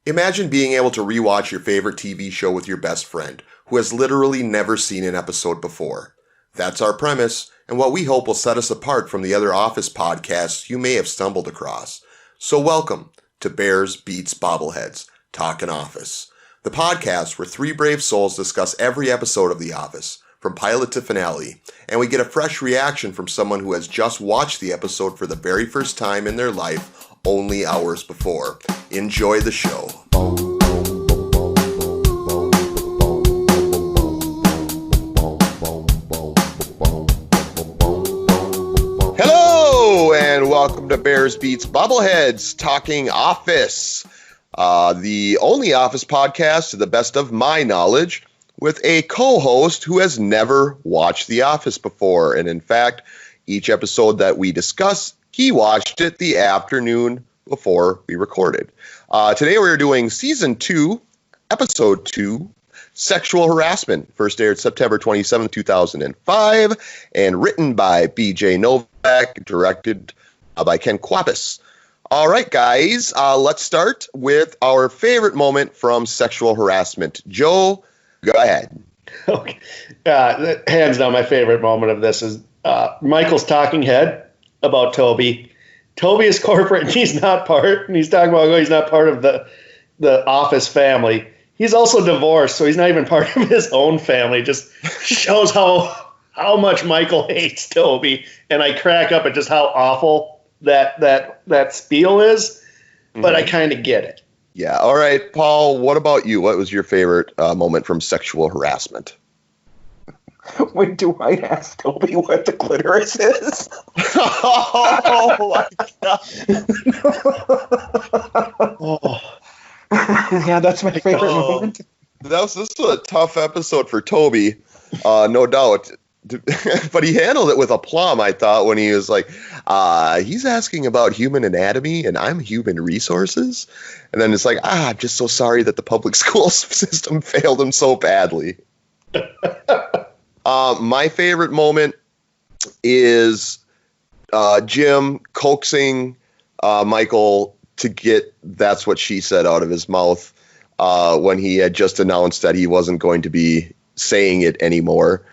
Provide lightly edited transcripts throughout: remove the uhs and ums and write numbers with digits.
Imagine being able to rewatch your favorite TV show with your best friend, who has literally never seen an episode before. That's our premise, and what we hope will set us apart from the other Office podcasts you may have stumbled across. So welcome to Bears Beats Bobbleheads, Talkin Office, the podcast where three brave souls discuss every episode of The Office, from pilot to finale, and we get a fresh reaction from someone who has just watched the episode for the very first time in their life only hours before. Enjoy the show. Hello, and welcome to Bears Beats Bobbleheads, Talking Office, the only Office podcast, to the best of my knowledge, with a co-host who has never watched The Office before. And in fact, each episode that we discuss, he watched it the afternoon before we recorded. Today we're doing Season 2, Episode 2, Sexual Harassment. First aired September 27, 2005, and written by B.J. Novak, directed by Ken Kwapis. All right, guys, let's start with our favorite moment from Sexual Harassment. Joe, go ahead. Okay. Hands down, my favorite moment of this is Michael's talking head about Toby. Toby is corporate, and he's not part. And he's talking about he's not part of the Office family. He's also divorced, so he's not even part of his own family. Just shows how much Michael hates Toby, and I crack up at just how awful that spiel is. But I kind of get it. Yeah. All right, Paul, what about you? What was your favorite moment from Sexual Harassment? When Dwight asked Toby what the clitoris is. Oh, my God. Yeah, that's my favorite moment. This was a tough episode for Toby, no doubt. But he handled it with aplomb, I thought, when he was like, he's asking about human anatomy and I'm human resources. And then it's like, I'm just so sorry that the public school system failed him so badly. My favorite moment is Jim coaxing Michael to get "that's what she said" out of his mouth when he had just announced that he wasn't going to be saying it anymore.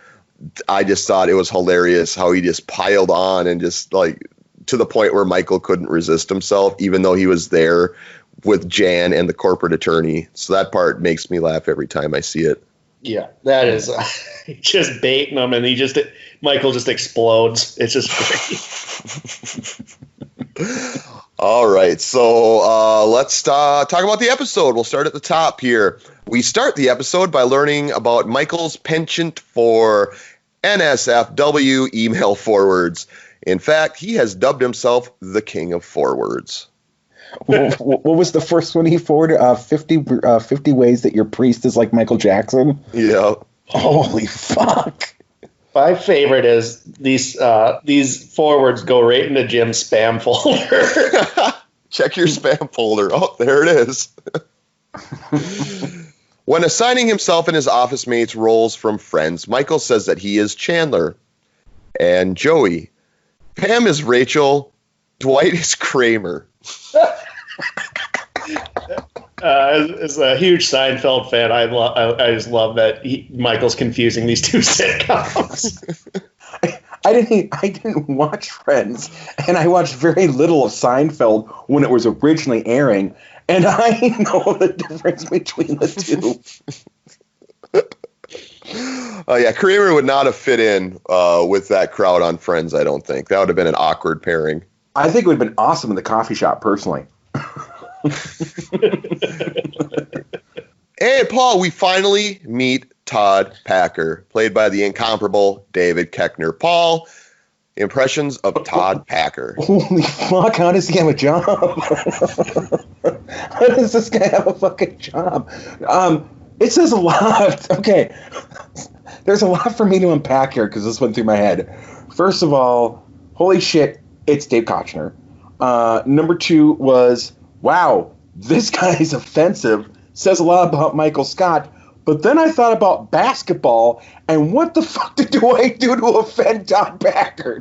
I just thought it was hilarious how he just piled on and just like to the point where Michael couldn't resist himself, even though he was there with Jan and the corporate attorney. So that part makes me laugh every time I see it. Yeah, that is just baiting him, and Michael just explodes. It's just great. All right, so let's talk about the episode. We'll start at the top here. We start the episode by learning about Michael's penchant for NSFW email forwards. In fact, he has dubbed himself the King of Forwards. What was the first one he forwarded? 50 ways that your priest is like Michael Jackson? Yeah. Holy fuck. My favorite is these forwards go right into Jim's spam folder. Check your spam folder. Oh, there it is. When assigning himself and his office mates roles from Friends, Michael says that he is Chandler and Joey. Pam is Rachel. Dwight is Kramer. As a huge Seinfeld fan, I just love that Michael's confusing these two sitcoms. I didn't watch Friends, and I watched very little of Seinfeld when it was originally airing, and I know the difference between the two. Oh yeah, Kramer would not have fit in with that crowd on Friends, I don't think. That would have been an awkward pairing. I think it would have been awesome in the coffee shop, personally. Hey, Paul, we finally meet Todd Packer, played by the incomparable David Koechner. Paul, impressions of Todd Packer. Holy fuck, how does he have a job? How does this guy have a fucking job? It says a lot. Okay, there's a lot for me to unpack here because this went through my head. First of all, holy shit, it's Dave Koechner. Number two was, wow, this guy is offensive. Says a lot about Michael Scott. But then I thought about basketball, and what the fuck did Dwight do to offend Todd Packer?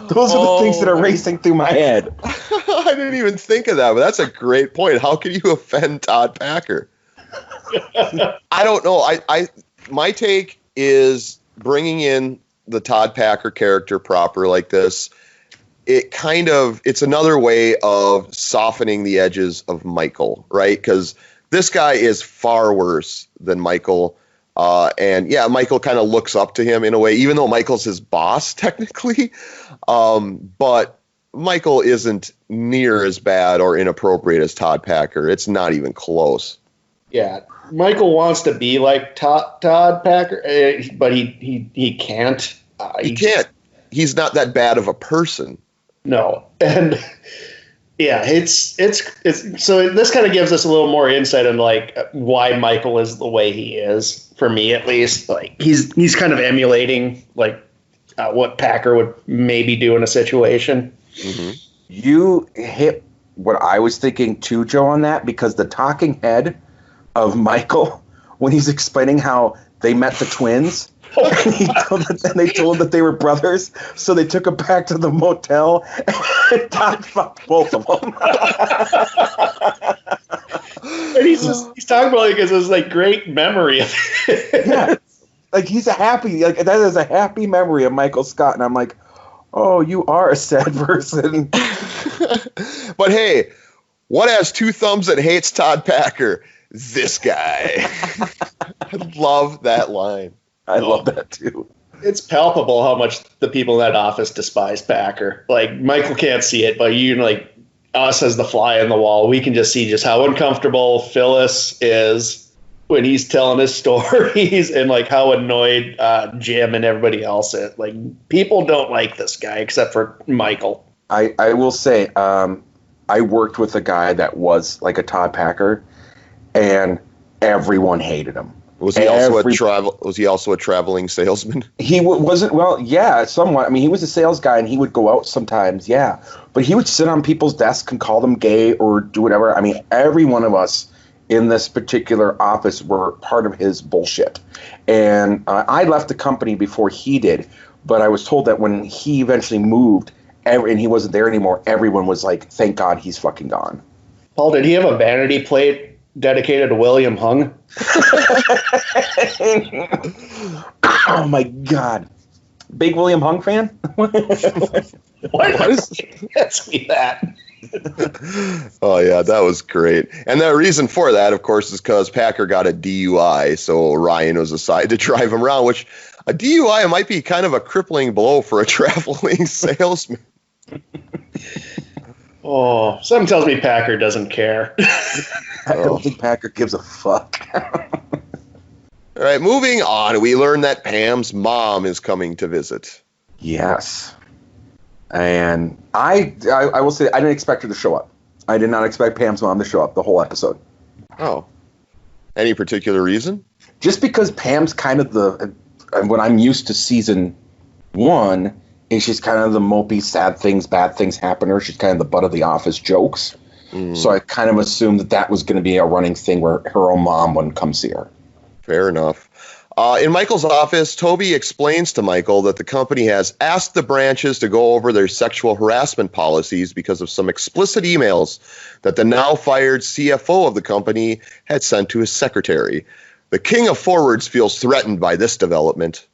The Those are the things that are racing through my head. I didn't even think of that, but that's a great point. How can you offend Todd Packer? I don't know. My take is bringing in the Todd Packer character proper like this. It's another way of softening the edges of Michael, right? Because this guy is far worse than Michael. And yeah, Michael kind of looks up to him in a way, even though Michael's his boss technically. But Michael isn't near as bad or inappropriate as Todd Packer. It's not even close. Yeah, Michael wants to be like Todd Packer, but he can't. He can't. He's not that bad of a person. No, and yeah, it's so this kind of gives us a little more insight on like why Michael is the way he is, for me at least. Like he's kind of emulating like what Packer would maybe do in a situation. Mm-hmm. You hit what I was thinking too, Joe, on that, because the talking head of Michael, when he's explaining how they met the twins, and they told him that they were brothers, so they took him back to the motel and Todd fucked both of them. And he's talking about like it's like great memory of it. Yeah, like he's that is a happy memory of Michael Scott, and I'm like, oh, you are a sad person. But hey, what has two thumbs and hates Todd Packer? This guy. I love that line. I love that too. It's palpable how much the people in that office despise Packer. Like Michael can't see it, but you like us as the fly on the wall, we can just see just how uncomfortable Phyllis is when he's telling his stories, and like how annoyed Jim and everybody else is. Like people don't like this guy except for Michael. I will say, I worked with a guy that was like a Todd Packer, and everyone hated him. Was he also a traveling salesman? He wasn't. Well, yeah, somewhat. I mean, he was a sales guy, and he would go out sometimes. Yeah, but he would sit on people's desks and call them gay or do whatever. I mean, every one of us in this particular office were part of his bullshit. And I left the company before he did, but I was told that when he eventually moved and he wasn't there anymore, everyone was like, "Thank God he's fucking gone." Paul, did he have a vanity plate dedicated to William Hung? Oh my God. Big William Hung fan? What is ask me that? Oh yeah, that was great. And the reason for that, of course, is because Packer got a DUI, so Ryan was assigned to drive him around, which a DUI might be kind of a crippling blow for a traveling salesman. Oh, something tells me Packer doesn't care. I don't think Packer gives a fuck. All right, moving on. We learned that Pam's mom is coming to visit. Yes. And I will say I didn't expect her to show up. I did not expect Pam's mom to show up the whole episode. Oh. Any particular reason? Just because Pam's kind of what I'm used to season 1 is she's kind of the mopey, sad things, bad things happen to her. She's kind of the butt of the office jokes. Mm. So I kind of assumed that was going to be a running thing where her own mom wouldn't come see her. Fair enough. In Michael's office, Toby explains to Michael that the company has asked the branches to go over their sexual harassment policies because of some explicit emails that the now fired CFO of the company had sent to his secretary. The king of forwards feels threatened by this development.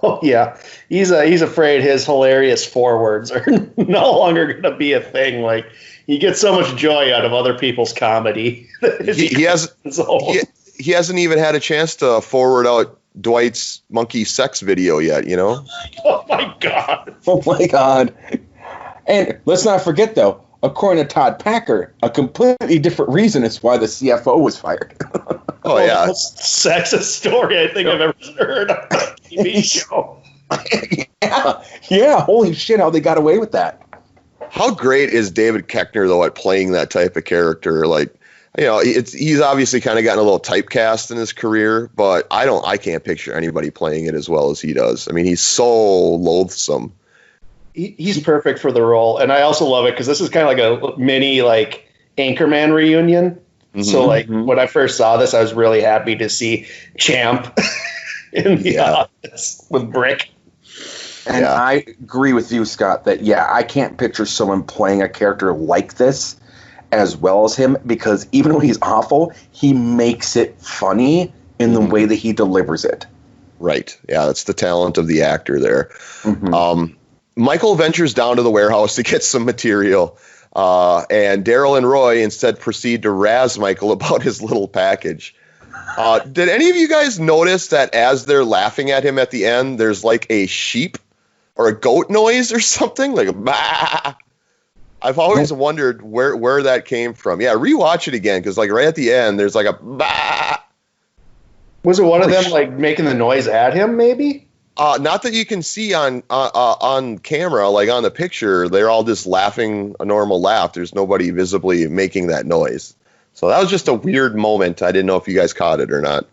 Oh yeah, he's afraid his hilarious forwards are no longer going to be a thing. Like he gets so much joy out of other people's comedy. He hasn't even had a chance to forward out Dwight's monkey sex video yet, you know? Oh my God. Oh my God. And let's not forget though, according to Todd Packer, a completely different reason is why the CFO was fired. Oh yeah. Most sexist story I think I've ever heard on a TV show. Yeah, holy shit, how they got away with that. How great is David Koechner though at playing that type of character? Like, you know, he's obviously kind of gotten a little typecast in his career, but I can't picture anybody playing it as well as he does. I mean, he's so loathsome. He's perfect for the role, and I also love it because this is kind of like a mini like Anchorman reunion. Mm-hmm. So like when I first saw this, I was really happy to see Champ in the office with Brick. And I agree with you, Scott, that, I can't picture someone playing a character like this as well as him, because even when he's awful, he makes it funny in the way that he delivers it. Right. Yeah, that's the talent of the actor there. Mm-hmm. Michael ventures down to the warehouse to get some material, and Daryl and Roy instead proceed to razz Michael about his little package. Did any of you guys notice that as they're laughing at him at the end, there's like a sheep or a goat noise or something? Like a bah! I've always wondered where that came from. Yeah, rewatch it again, because like right at the end, there's like a bah! Was it one of them like making the noise at him, maybe? Not that you can see on camera, like on the picture. They're all just laughing a normal laugh. There's nobody visibly making that noise. So that was just a weird moment. I didn't know if you guys caught it or not.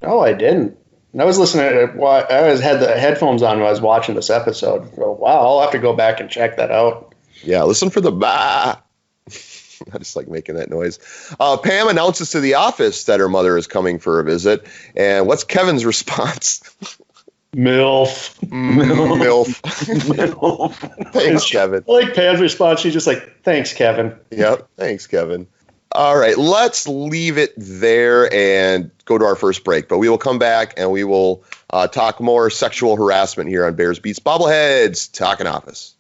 No, I didn't. I was listening to it. I had the headphones on when I was watching this episode. So, wow, I'll have to go back and check that out. Yeah, listen for the bah. I just like making that noise. Pam announces to the office that her mother is coming for a visit. And what's Kevin's response? MILF. MILF. MILF. Thanks, Kevin. I like Pam's response. She's just like, thanks, Kevin. Yep. Thanks, Kevin. All right. Let's leave it there and go to our first break. But we will come back and we will talk more sexual harassment here on Bears Beats Bobbleheads Talkin' Office.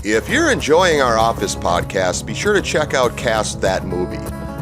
If you're enjoying our Office podcast, be sure to check out Cast That Movie,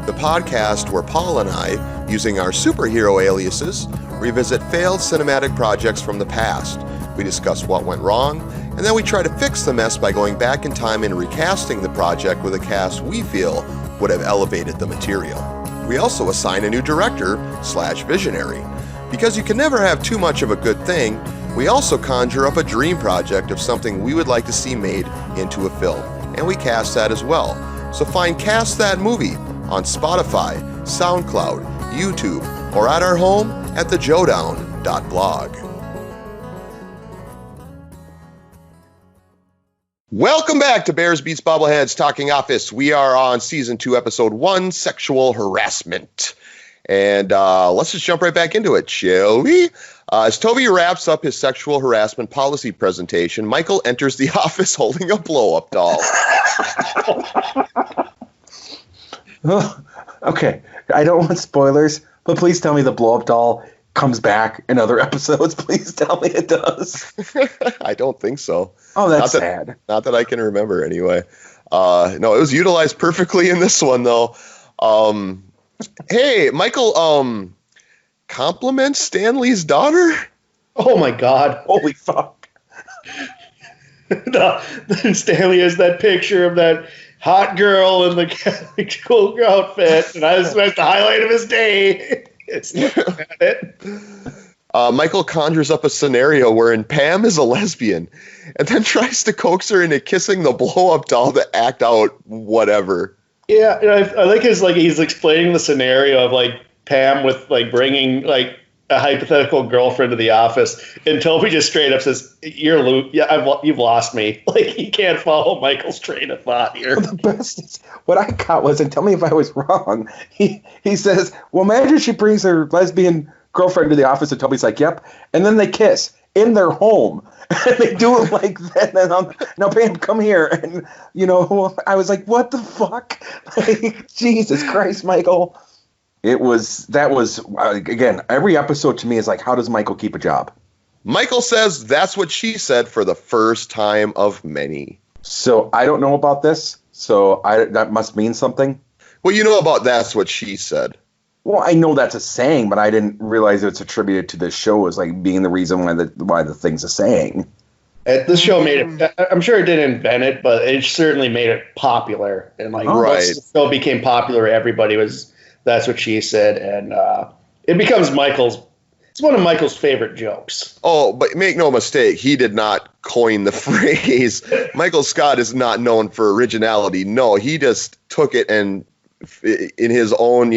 the podcast where Paul and I, using our superhero aliases, revisit failed cinematic projects from the past. We discuss what went wrong, and then we try to fix the mess by going back in time and recasting the project with a cast we feel would have elevated the material. We also assign a new director/visionary. Because you can never have too much of a good thing, we also conjure up a dream project of something we would like to see made into a film, and we cast that as well. So find Cast That Movie on Spotify, SoundCloud, YouTube, or at our home at thejodown.blog. Welcome back to Bears Beats Bobbleheads Talking Office. We are on Season 2, Episode 1, Sexual Harassment. And let's just jump right back into it, shall we? As Toby wraps up his sexual harassment policy presentation, Michael enters the office holding a blow-up doll. Okay, I don't want spoilers, but please tell me the blow-up doll comes back in other episodes. Please tell me it does. I don't think so. Oh, that's sad. Not that I can remember, anyway. No, it was utilized perfectly in this one, though. Hey, Michael, compliments Stanley's daughter? Oh, my God. Holy fuck. Stanley has that picture of that hot girl in the Catholic school outfit, and that's the highlight of his day. It's it. Michael conjures up a scenario wherein Pam is a lesbian and then tries to coax her into kissing the blow-up doll to act out whatever. Yeah, I like he's explaining the scenario of like Pam with like bringing like a hypothetical girlfriend to the office, and Toby just straight up says, you've lost me." Like he can't follow Michael's train of thought here. Well, the best is, what I got was, and tell me if I was wrong, he says, well, imagine she brings her lesbian girlfriend to the office, and Toby's like, yep, and then they kiss in their home. And they do it like that. And now, Pam, come here. And, I was like, what the fuck? Like, Jesus Christ, Michael. That was, again, every episode to me is like, how does Michael keep a job? Michael says that's what she said for the first time of many. So I don't know about this. So that must mean something. Well, you know about that's what she said. Well, I know that's a saying, but I didn't realize it's attributed to this show as like being the reason why the thing's a saying. This show made it. I'm sure it didn't invent it, but it certainly made it popular. And like, once the show became popular, everybody was. That's what she said, and it becomes Michael's. It's one of Michael's favorite jokes. Oh, but make no mistake, he did not coin the phrase. Michael Scott is not known for originality. No, he just took it and, in his own,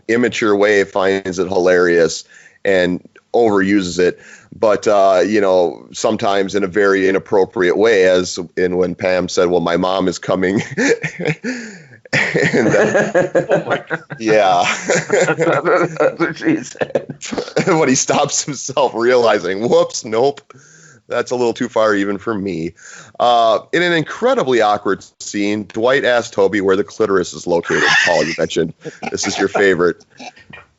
immature way, finds it hilarious and overuses it, but sometimes in a very inappropriate way, as in when Pam said, "Well, my mom is coming." And yeah. That's what she said. When he stops himself, realizing, whoops, nope, that's a little too far even for me. In an incredibly awkward scene, Dwight asked Toby where the clitoris is located. Paul, you mentioned this is your favorite.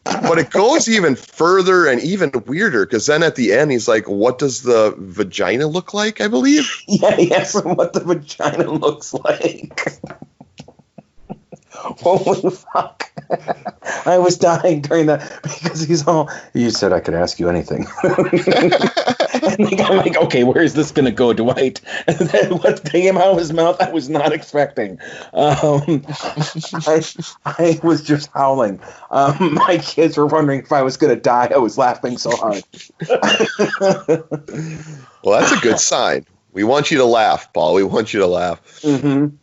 But it goes even further and even weirder, because then at the end, he's like, what does the vagina look like, I believe? Yeah, he asked him what the vagina looks like. Holy fuck. I was dying during that because he's all, you said I could ask you anything. And I'm like, okay, where is this going to go, Dwight? And then what came out of his mouth, I was not expecting. I was just howling. My kids were wondering if I was going to die. I was laughing so hard. Well, that's a good sign. We want you to laugh, Paul. We want you to laugh. Mm-hmm.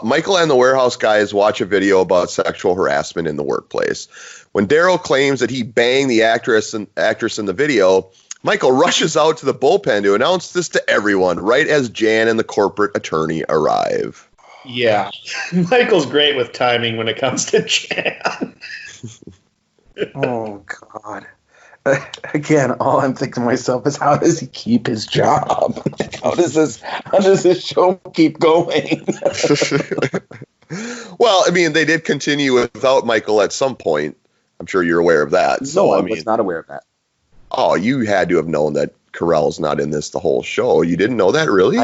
Michael and the warehouse guys watch a video about sexual harassment in the workplace. When Daryl claims that he banged the actress in the video, Michael rushes out to the bullpen to announce this to everyone right as Jan and the corporate attorney arrive. Yeah. Michael's great with timing when it comes to Jan. Oh, God. Again, all I'm thinking to myself is, how does he keep his job? How does this show keep going? Well, I mean, they did continue without Michael at some point. I'm sure you're aware of that. No, I was not aware of that. Oh, you had to have known that Carell's not in this the whole show. You didn't know that, really?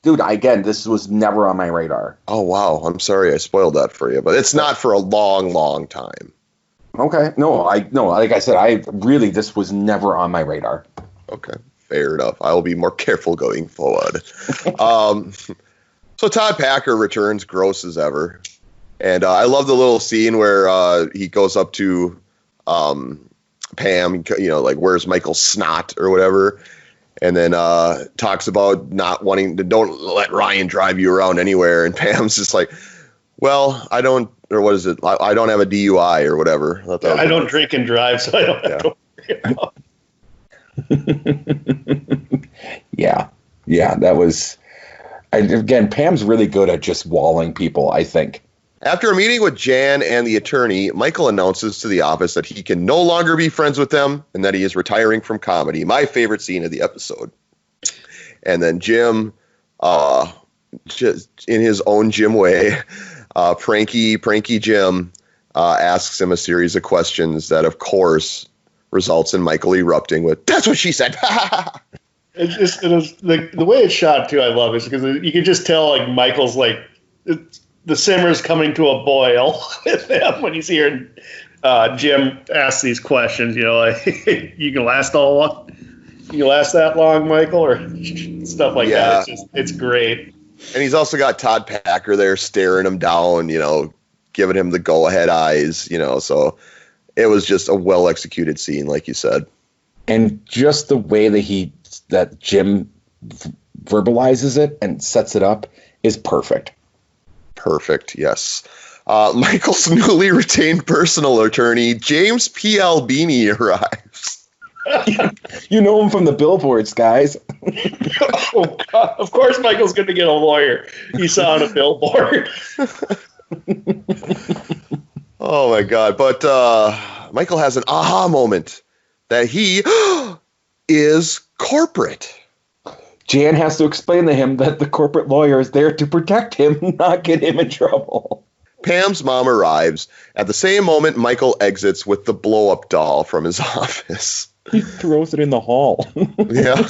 Dude, again, this was never on my radar. Oh, wow. I'm sorry I spoiled that for you, but it's not for a long, long time. Okay. No, like I said, this was never on my radar. Okay. Fair enough. I will be more careful going forward. So Todd Packer returns gross as ever. And I love the little scene where he goes up to Pam, like, where's Michael's snot or whatever. And then talks about not wanting to, don't let Ryan drive you around anywhere. And Pam's just like, well, I don't, or what is it? I don't have a DUI or whatever. I don't drink and drive, so I don't have to worry about. Yeah, that was, again, Pam's really good at just walling people, I think. After a meeting with Jan and the attorney, Michael announces to the office that he can no longer be friends with them and that he is retiring from comedy. My favorite scene of the episode. And then Jim, just in his own Jim way, pranky Jim asks him a series of questions that, of course, results in Michael erupting with, "That's what she said." The way it's shot too, I love it, because you can just tell, like, Michael's like, the simmer's coming to a boil with him when he's hearing Jim ask these questions. Like, you can last that long, Michael, or stuff like that. It's great. And he's also got Todd Packer there staring him down, giving him the go-ahead eyes, so it was just a well-executed scene, like you said. And just the way that Jim verbalizes it and sets it up is perfect. Perfect, yes. Michael's newly retained personal attorney, James P. Albini, arrives. You know him from the billboards, guys. Oh, God. Of course Michael's going to get a lawyer he saw on a billboard. Oh, my God. But Michael has an aha moment that he is corporate. Jan has to explain to him that the corporate lawyer is there to protect him, not get him in trouble. Pam's mom arrives. At the same moment, Michael exits with the blow-up doll from his office. He throws it in the hall. Yeah.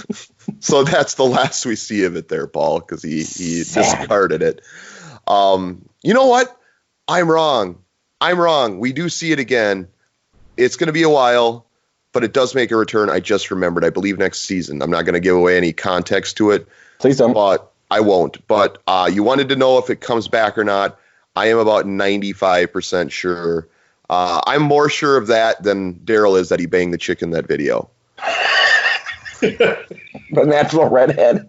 So that's the last we see of it there, Paul, because he discarded it. You know what? I'm wrong. We do see it again. It's going to be a while, but it does make a return. I just remembered. I believe next season. I'm not going to give away any context to it. Please don't. But I won't. But you wanted to know if it comes back or not. I am about 95% sure. I'm more sure of that than Daryl is that he banged the chick in that video. The natural redhead.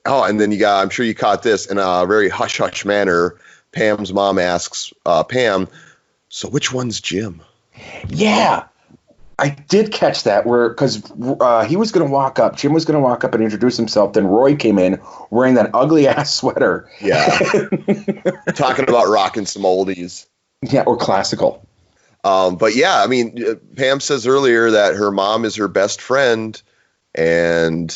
Oh, and then I'm sure you caught this in a very hush-hush manner. Pam's mom asks Pam, "So which one's Jim?" Yeah. I did catch that because he was going to walk up. Jim was going to walk up and introduce himself. Then Roy came in wearing that ugly ass sweater. Yeah. Talking about rocking some oldies. Yeah, or classical. But yeah, I mean, Pam says earlier that her mom is her best friend, and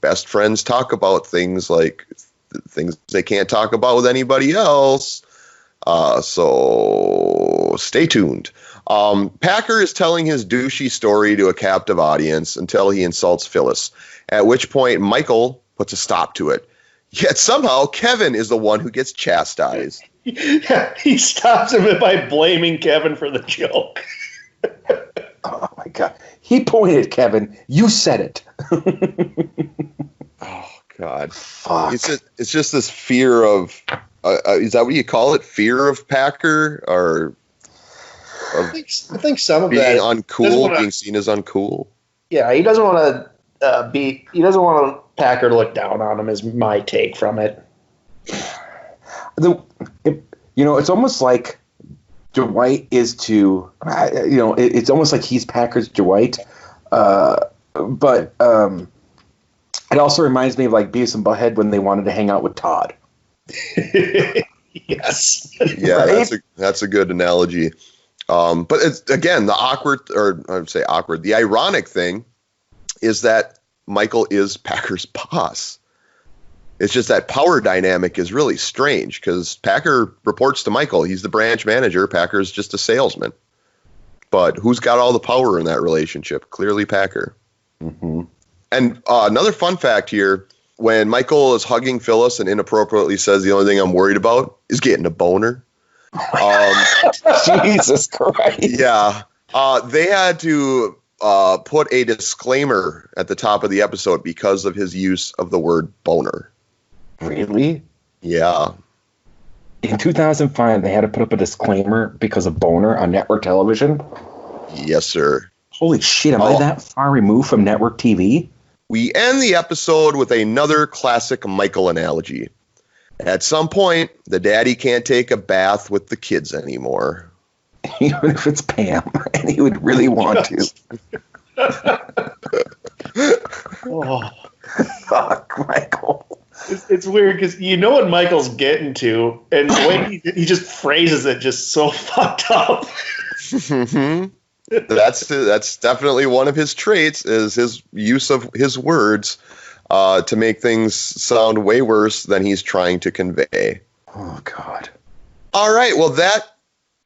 best friends talk about things like things they can't talk about with anybody else. So stay tuned. Packer is telling his douchey story to a captive audience until he insults Phyllis, at which point Michael puts a stop to it. Yet somehow Kevin is the one who gets chastised. Yeah, he stops him by blaming Kevin for the joke. Oh my God. He pointed, Kevin. You said it. Oh God. Fuck. It's just this fear of, is that what you call it? Fear of Packer, or I think some of being that uncool, being seen as uncool. Yeah, he doesn't want to he doesn't want Packer to look down on him, is my take from it. It's almost like Dwight is to, it's almost like he's Packer's Dwight. But it also reminds me of like Beavis and Butthead when they wanted to hang out with Todd. Yes. Yeah, right? that's a good analogy. But it's, again, the ironic thing is that Michael is Packer's boss. It's just that power dynamic is really strange because Packer reports to Michael. He's the branch manager. Packer's just a salesman. But who's got all the power in that relationship? Clearly Packer. Mm-hmm. And another fun fact here, when Michael is hugging Phyllis and inappropriately says the only thing I'm worried about is getting a boner. Jesus Christ. Yeah. They had to put a disclaimer at the top of the episode because of his use of the word boner. Really? Yeah. In 2005, they had to put up a disclaimer because of boner on network television? Yes, sir. Holy shit, am I that far removed from network TV? We end the episode with another classic Michael analogy. At some point, the daddy can't take a bath with the kids anymore. Even if it's Pam, and he would really want to. Oh. Fuck, Michael. It's weird because you know what Michael's getting to, and the way he just phrases it just so fucked up. That's definitely one of his traits, is his use of his words to make things sound way worse than he's trying to convey. Oh, God. All right, well, that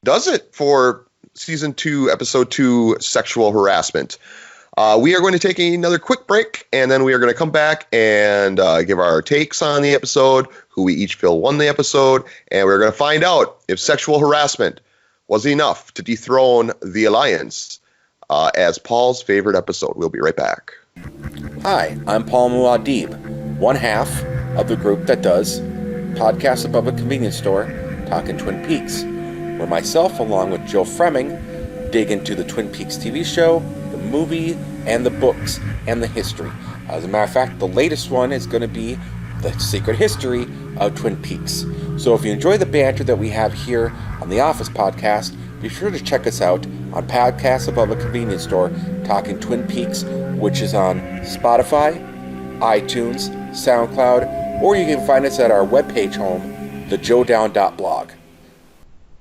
does it for Season 2, Episode 2, Sexual Harassment. We are going to take another quick break, and then we are going to come back and give our takes on the episode, who we each feel won the episode, and we're going to find out if sexual harassment was enough to dethrone the Alliance as Paul's favorite episode. We'll be right back. Hi, I'm Paul Muad'Dib, one half of the group that does Podcasts Above a Convenience Store, Talkin' Twin Peaks, where myself, along with Joe Fremming, dig into the Twin Peaks TV show, the movie, and the books, and the history. As a matter of fact, the latest one is going to be The Secret History of Twin Peaks. So if you enjoy the banter that we have here on the Office Podcast, be sure to check us out on Podcasts Above a Convenience Store, Talking Twin Peaks, which is on Spotify, iTunes, SoundCloud, or you can find us at our webpage home, thejoedown.blog.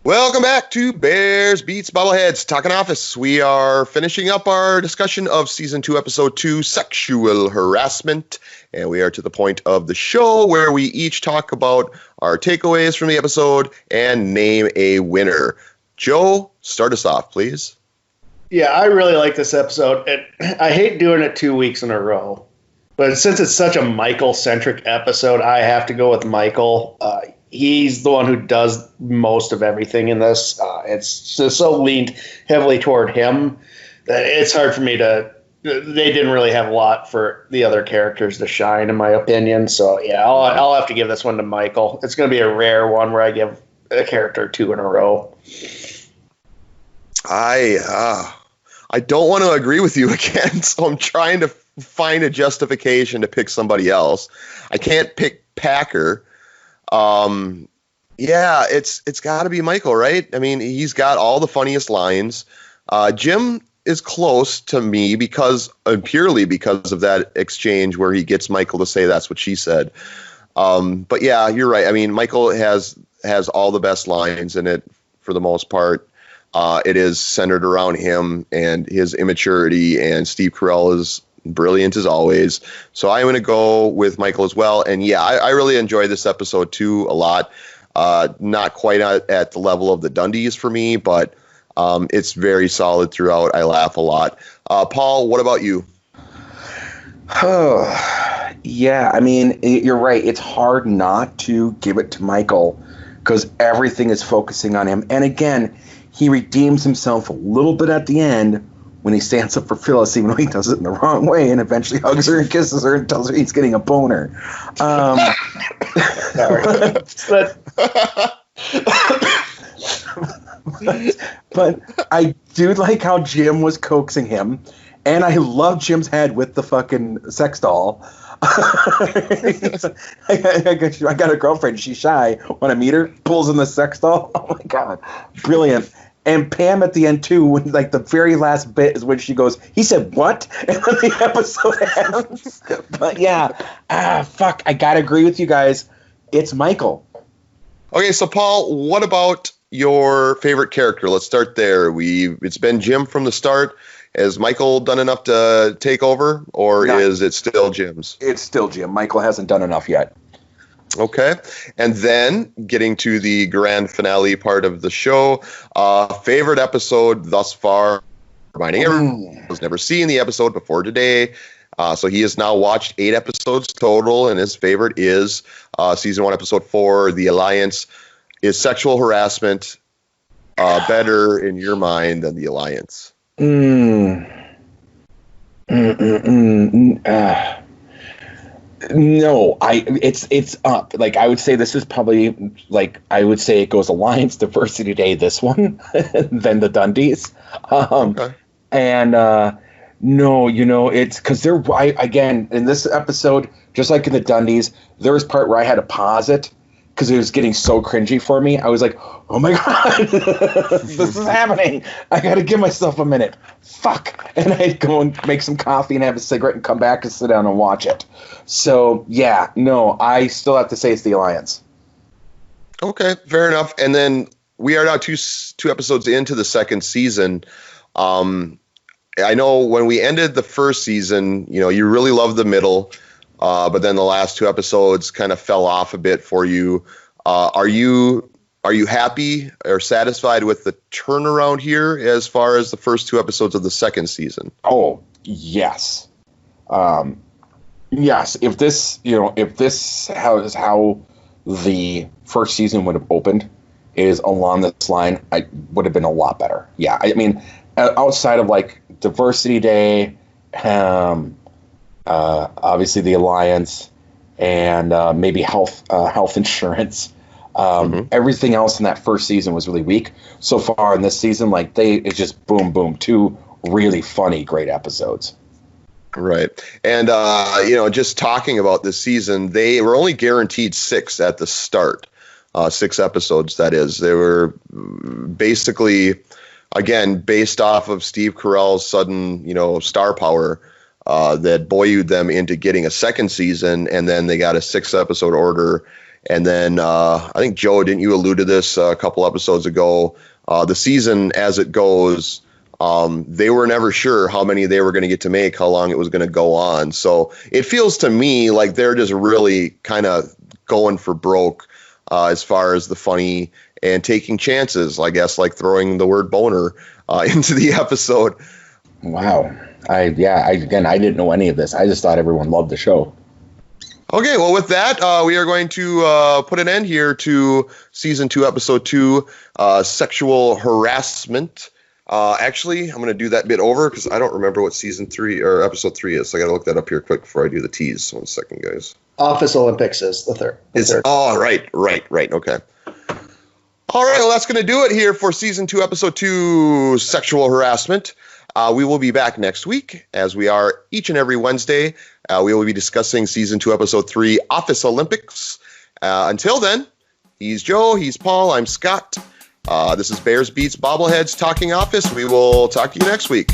Welcome back to Bears Beats Bobbleheads Talking Office. We are finishing up our discussion of Season 2, Episode 2, Sexual Harassment. And we are to the point of the show where we each talk about our takeaways from the episode and name a winner. Joe, start us off, please. Yeah, I really like this episode. And I hate doing it 2 weeks in a row. But since it's such a Michael-centric episode, I have to go with Michael. He's the one who does most of everything in this. It's just so leaned heavily toward him that it's hard for me to. They didn't really have a lot for the other characters to shine, in my opinion. So yeah, I'll have to give this one to Michael. It's going to be a rare one where I give a character 2 in a row. I don't want to agree with you again, so I'm trying to find a justification to pick somebody else. I can't pick Packer. Yeah, it's got to be Michael, right? I mean, he's got all the funniest lines. Jim is close to me purely because of that exchange where he gets Michael to say that's what she said. But yeah, you're right. I mean, Michael has all the best lines in it for the most part. It is centered around him and his immaturity, and Steve Carell is brilliant as always. So I'm going to go with Michael as well. And yeah, I really enjoyed this episode too a lot. Not quite at the level of the Dundies for me, but it's very solid throughout. I laugh a lot. Paul, what about you? Yeah, I mean, you're right. It's hard not to give it to Michael because everything is focusing on him. And again, he redeems himself a little bit at the end when he stands up for Phyllis, even though he does it in the wrong way, and eventually hugs her and kisses her and tells her he's getting a boner. But I do like how Jim was coaxing him, and I love Jim's head with the fucking sex doll. I got a girlfriend. She's shy. Want to meet her? Pulls in the sex doll. Oh my god, brilliant! And Pam at the end too. When like the very last bit is when she goes, "He said what?" And then the episode ends. But yeah, fuck. I gotta agree with you guys. It's Michael. Okay, so Paul, what about your favorite character? Let's start there. It's been Jim from the start. Has Michael done enough to take over, or is it still Jim's? It's still Jim. Michael hasn't done enough yet. Okay. And then getting to the grand finale part of the show, favorite episode thus far, reminding everyone who's never seen the episode before today. So he has now watched 8 episodes total, and his favorite is season 1, episode 4, The Alliance. Is sexual harassment better in your mind than The Alliance? No, it's up. Like I would say this is probably like I would say it goes Alliance Diversity Day this one than the Dundies. Okay. And no, it's because again in this episode, just like in the Dundies, there was part where I had to pause it because it was getting so cringy for me. I was like, oh my God, this is happening. I got to give myself a minute. Fuck. And I'd go and make some coffee and have a cigarette and come back and sit down and watch it. So, yeah, no, I still have to say it's The Alliance. Okay, fair enough. And then we are now two episodes into the second season. I know when we ended the first season, you really loved the middle. But then the last 2 episodes kind of fell off a bit for you. Are you happy or satisfied with the turnaround here as far as the first 2 episodes of the second season? Oh, yes. Yes. If this is how the first season would have opened is along this line, I would have been a lot better. Yeah. I mean, outside of like Diversity Day, obviously the Alliance, and maybe health insurance. Everything else in that first season was really weak. So far in this season, it's just boom, boom, 2 really funny, great episodes. Right. And, just talking about this season, they were only guaranteed 6 at the start, 6 episodes, that is. They were basically, again, based off of Steve Carell's sudden, star power, that buoyed them into getting a second season, and then they got a 6-episode order. And then I think, Joe, didn't you allude to this a couple episodes ago? The season as it goes, they were never sure how many they were going to get to make, how long it was going to go on. So it feels to me like they're just really kind of going for broke as far as the funny and taking chances, I guess, like throwing the word boner into the episode. Wow. I didn't know any of this. I just thought everyone loved the show. Okay, well, with that, we are going to put an end here to season 2, episode 2, sexual harassment. Actually, I'm going to do that bit over because I don't remember what season 3 or episode 3 is. So I got to look that up here quick before I do the tease. 1 second, guys. Office Olympics is the third. Oh, right. Okay. All right, well, that's going to do it here for season 2, episode 2, sexual harassment. We will be back next week, as we are each and every Wednesday. We will be discussing season 2, episode 3, Office Olympics. Until then, he's Joe, he's Paul, I'm Scott, This is Bears Beats Bobbleheads Talking Office. We will talk to you next week.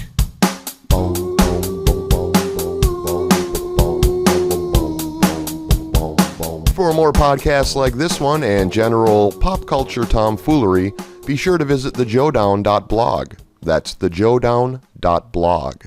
For more podcasts like this one and general pop culture tomfoolery, be sure to visit thejoedown.blog. That's thejoedown.blog.